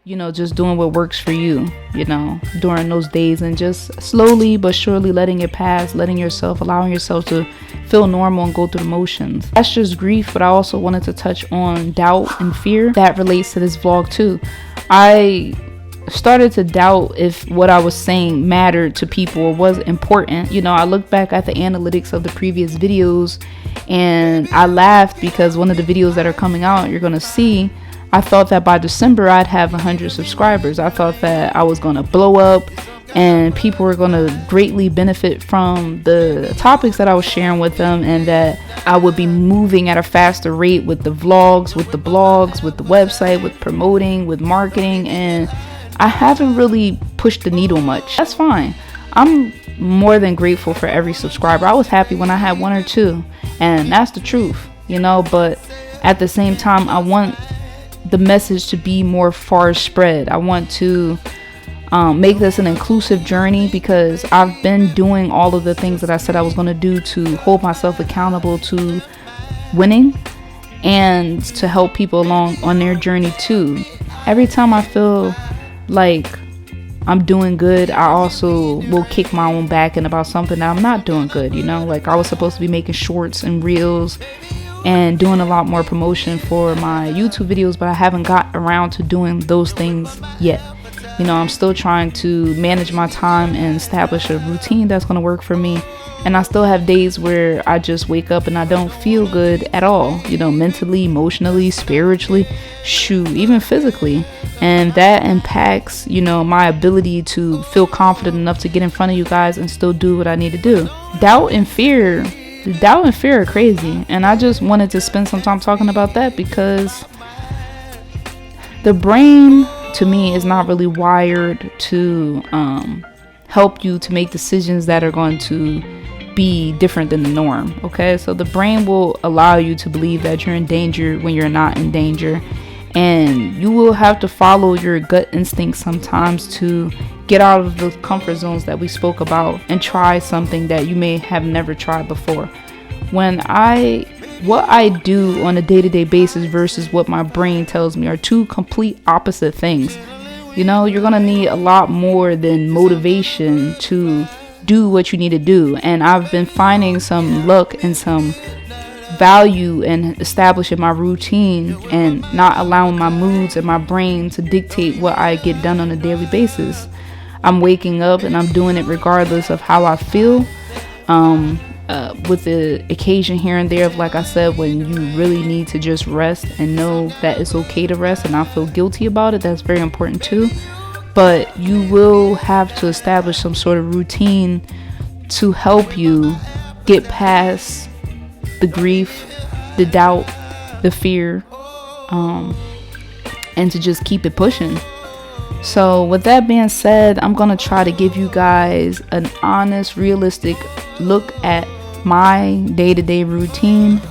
just doing what works for you, during those days, and just slowly but surely letting it pass, allowing yourself to feel normal and go through the motions. That's just grief, but I also wanted to touch on doubt and fear that relates to this vlog too. I started to doubt if what I was saying mattered to people or was important. I looked back at the analytics of the previous videos and I laughed because one of the videos that are coming out, you're gonna see, I thought that by December I'd have 100 subscribers. I thought that I was gonna blow up and people were gonna greatly benefit from the topics that I was sharing with them, and that I would be moving at a faster rate with the vlogs, with the blogs, with the website, with promoting, with marketing, and I haven't really pushed the needle much. That's fine. I'm more than grateful for every subscriber. I was happy when I had 1 or 2, and that's the truth, but at the same time, I want the message to be more far spread. I want to make this an inclusive journey, because I've been doing all of the things that I said I was going to do to hold myself accountable to winning and to help people along on their journey too. Every time I feel like I'm doing good, I also will kick my own back and about something that I'm not doing good. Like I was supposed to be making shorts and reels and doing a lot more promotion for my YouTube videos, but I haven't got around to doing those things yet. I'm still trying to manage my time and establish a routine that's going to work for me. And I still have days where I just wake up and I don't feel good at all, mentally, emotionally, spiritually, even physically. And that impacts, my ability to feel confident enough to get in front of you guys and still do what I need to do. Doubt and fear are crazy. And I just wanted to spend some time talking about that, because the brain, to me, is not really wired to help you to make decisions that are going to be different than the norm. Okay, so the brain will allow you to believe that you're in danger when you're not in danger, and you will have to follow your gut instinct sometimes to get out of the comfort zones that we spoke about and try something that you may have never tried before. What I do on a day-to-day basis versus what my brain tells me are two complete opposite things. You're gonna need a lot more than motivation to do what you need to do, and I've been finding some luck and some value in establishing my routine and not allowing my moods and my brain to dictate what I get done on a daily basis. I'm waking up and I'm doing it regardless of how I feel, with the occasion here and there of, like I said, when you really need to just rest and know that it's okay to rest and not feel guilty about it. That's very important too. But you will have to establish some sort of routine to help you get past the grief, the doubt, the fear, and to just keep it pushing. So with that being said, I'm going to try to give you guys an honest, realistic look at my day-to-day routine.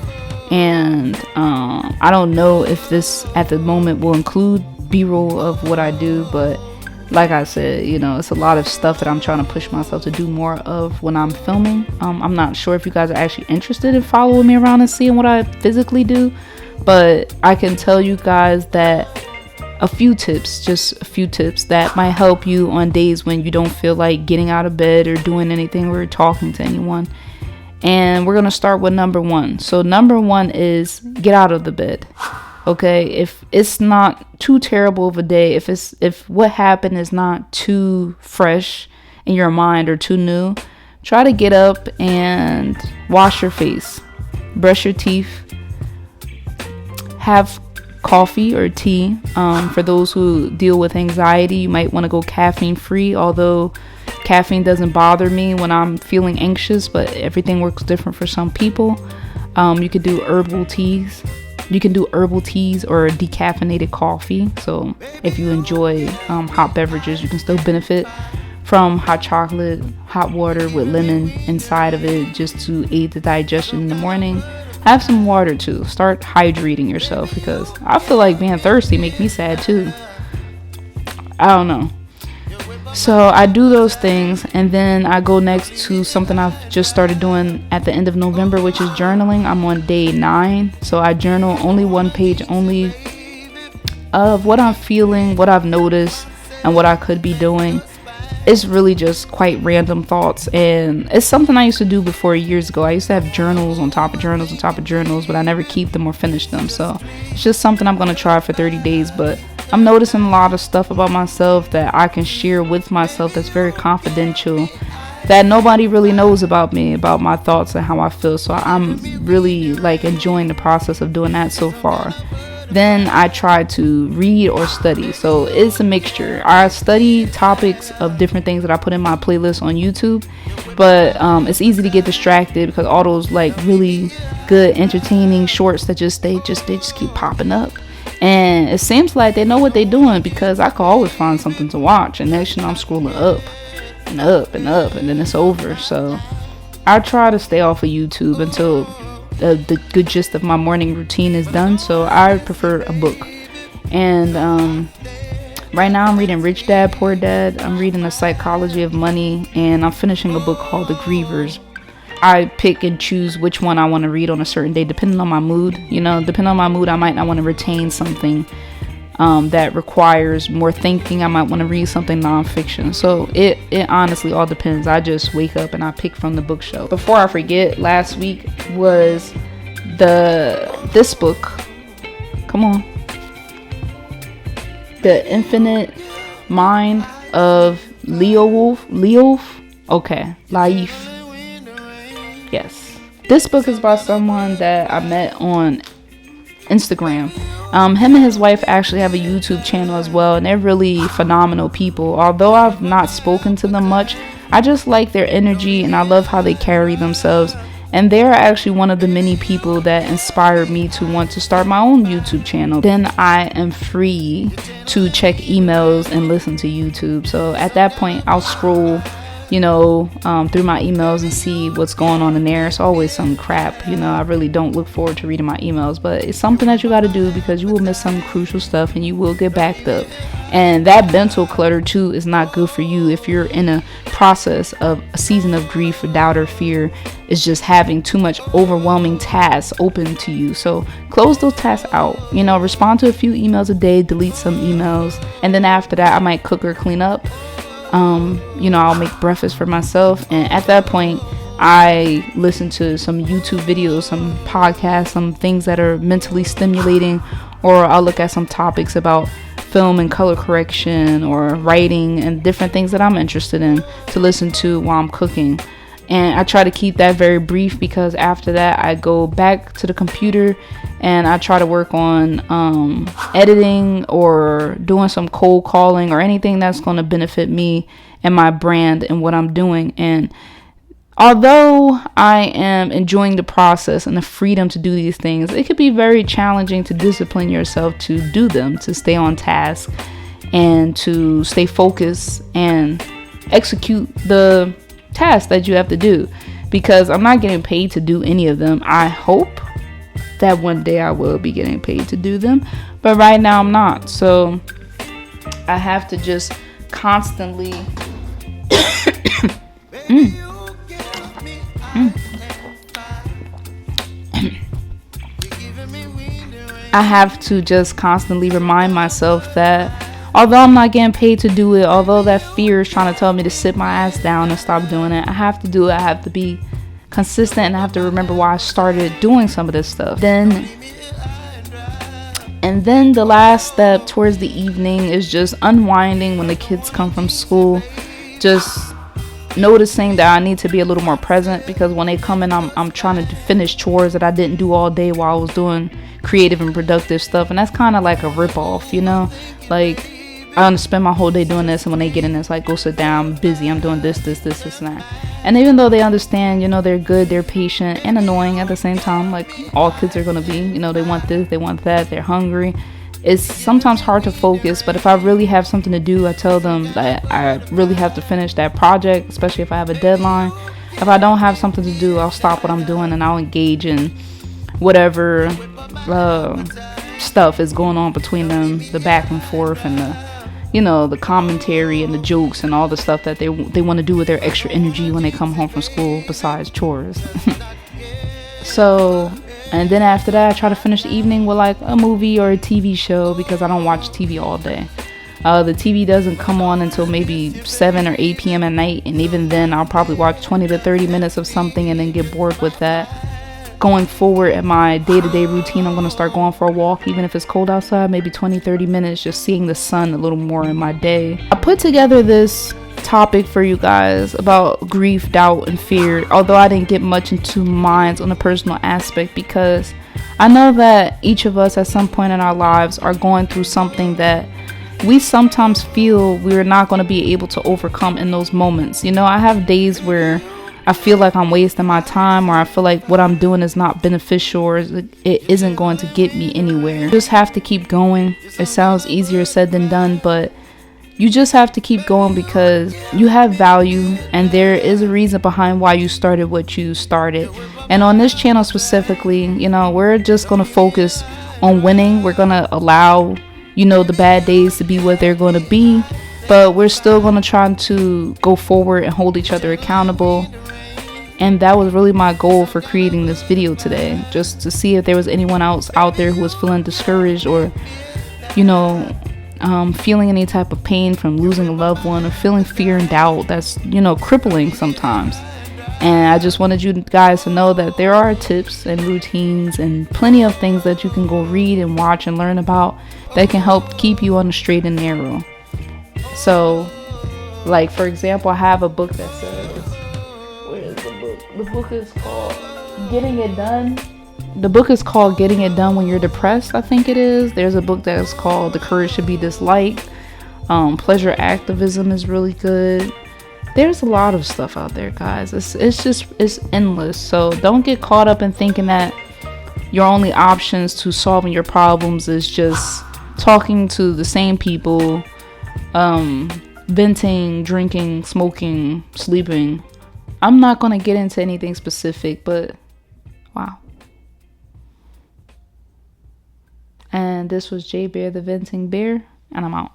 And I don't know if this at the moment will include B-roll of what I do, but like I said, it's a lot of stuff that I'm trying to push myself to do more of when I'm filming. I'm not sure if you guys are actually interested in following me around and seeing what I physically do, but I can tell you guys that just a few tips that might help you on days when you don't feel like getting out of bed or doing anything or talking to anyone. And we're going to start with number 1. So number 1 is get out of the bed. Okay, if it's not too terrible of a day, if what happened is not too fresh in your mind or too new, try to get up and wash your face, brush your teeth, have coffee or tea. For those who deal with anxiety, you might want to go caffeine free, although caffeine doesn't bother me when I'm feeling anxious, but everything works different for some people. You could do herbal teas. You can do herbal teas or decaffeinated coffee. So if you enjoy hot beverages, you can still benefit from hot chocolate, hot water with lemon inside of it, just to aid the digestion in the morning. Have some water too. Start hydrating yourself, because I feel like being thirsty make me sad too. I don't know. So I do those things, and then I go next to something I've just started doing at the end of November, which is journaling. I'm on day 9, so I journal only one page only of what I'm feeling, what I've noticed, and what I could be doing. It's really just quite random thoughts, and it's something I used to do before years ago. I used to have journals on top of journals on top of journals, but I never keep them or finish them. So it's just something I'm gonna try for 30 days. But I'm noticing a lot of stuff about myself that I can share with myself that's very confidential, that nobody really knows about me, about my thoughts and how I feel. So I'm really like enjoying the process of doing that so far. Then I try to read or study. So it's a mixture. I study topics of different things that I put in my playlist on YouTube, but it's easy to get distracted because all those like really good entertaining shorts that they just keep popping up. And it seems like they know what they're doing, because I can always find something to watch, and next thing I'm scrolling up and up and up, and then it's over. So I try to stay off of YouTube until the good gist of my morning routine is done. So I prefer a book. And right now I'm reading Rich Dad Poor Dad. I'm reading The Psychology of Money, and I'm finishing a book called The Grievers. I pick and choose which one I want to read on a certain day, depending on my mood. Depending on my mood, I might not want to retain something that requires more thinking. I might want to read something nonfiction. So it honestly all depends. I just wake up and I pick from the bookshelf. Before I forget, last week was this book. Come on. The Infinite Mind of Leof. Okay, Laif. Yes. This book is by someone that I met on Instagram. Him and his wife actually have a YouTube channel as well, and they're really phenomenal people. Although I've not spoken to them much, I just like their energy and I love how they carry themselves. And they're actually one of the many people that inspired me to want to start my own YouTube channel. Then I am free to check emails and listen to YouTube. So at that point, I'll scroll through my emails and see what's going on in there. It's always some crap. I really don't look forward to reading my emails, but it's something that you got to do, because you will miss some crucial stuff and you will get backed up. And that mental clutter too is not good for you if you're in a process of a season of grief or doubt or fear. It's just having too much overwhelming tasks open to you. So close those tasks out. Respond to a few emails a day, delete some emails, and then after that I might cook or clean up. I'll make breakfast for myself, and at that point I listen to some YouTube videos, some podcasts, some things that are mentally stimulating, or I'll look at some topics about film and color correction or writing and different things that I'm interested in to listen to while I'm cooking. And I try to keep that very brief, because after that I go back to the computer and I try to work on editing or doing some cold calling or anything that's going to benefit me and my brand and what I'm doing. And although I am enjoying the process and the freedom to do these things, it could be very challenging to discipline yourself to do them, to stay on task and to stay focused and execute the tasks that you have to do, because I'm not getting paid to do any of them. I hope that one day I will be getting paid to do them, but right now I'm not. So I have to just constantly I have to just constantly remind myself that although I'm not getting paid to do it, although that fear is trying to tell me to sit my ass down and stop doing it, I have to do it. I have to be consistent, and I have to remember why I started doing some of this stuff. Then the last step towards the evening is just unwinding when the kids come from school. Just noticing that I need to be a little more present, because when they come in, I'm trying to finish chores that I didn't do all day while I was doing creative and productive stuff, and that's kind of like a rip-off, like I want to spend my whole day doing this, and when they get in, it's like, go sit down, I'm busy, I'm doing this and that. And even though they understand, they're good, they're patient and annoying at the same time, like all kids are going to be, they want this, they want that, they're hungry. It's sometimes hard to focus, but if I really have something to do, I tell them that I really have to finish that project, especially if I have a deadline. If I don't have something to do, I'll stop what I'm doing and I'll engage in whatever stuff is going on between them, the back and forth and the commentary and the jokes and all the stuff that they want to do with their extra energy when they come home from school besides chores. So And then after that, I try to finish the evening with like a movie or a TV show, because I don't watch TV all day. The TV doesn't come on until maybe 7 or 8 p.m. at night, and even then I'll probably watch 20 to 30 minutes of something and then get bored with that. Going forward in my day-to-day routine, I'm going to start going for a walk, even if it's cold outside, maybe 20-30 minutes, just seeing the sun a little more in my day. I put together this topic for you guys about grief, doubt, and fear, although I didn't get much into minds on the personal aspect, because I know that each of us at some point in our lives are going through something that we sometimes feel we're not going to be able to overcome in those moments. You know, I have days where I feel like I'm wasting my time, or I feel like what I'm doing is not beneficial, or it isn't going to get me anywhere. You just have to keep going. It sounds easier said than done, but you just have to keep going, because you have value and there is a reason behind why you started what you started. And on this channel specifically, you know, we're just going to focus on winning. We're going to allow, you know, the bad days to be what they're going to be, but we're still going to try to go forward and hold each other accountable. And that was really my goal for creating this video today, just to see if there was anyone else out there who was feeling discouraged, or, you know, feeling any type of pain from losing a loved one, or feeling fear and doubt that's, you know, crippling sometimes. And I just wanted you guys to know that there are tips and routines and plenty of things that you can go read and watch and learn about that can help keep you on the straight and narrow. So, like, for example, I have a book that says, where is the book? The book is called Getting It Done. The book is called Getting It Done When You're Depressed, I think it is. There's a book that is called The Courage Should Be Disliked. Pleasure Activism is really good. There's a lot of stuff out there, guys. It's endless. So don't get caught up in thinking that your only options to solving your problems is just talking to the same people, venting, drinking, smoking, sleeping. I'm not going to get into anything specific, but wow. And this was J Bear the Venting Bear, and I'm out.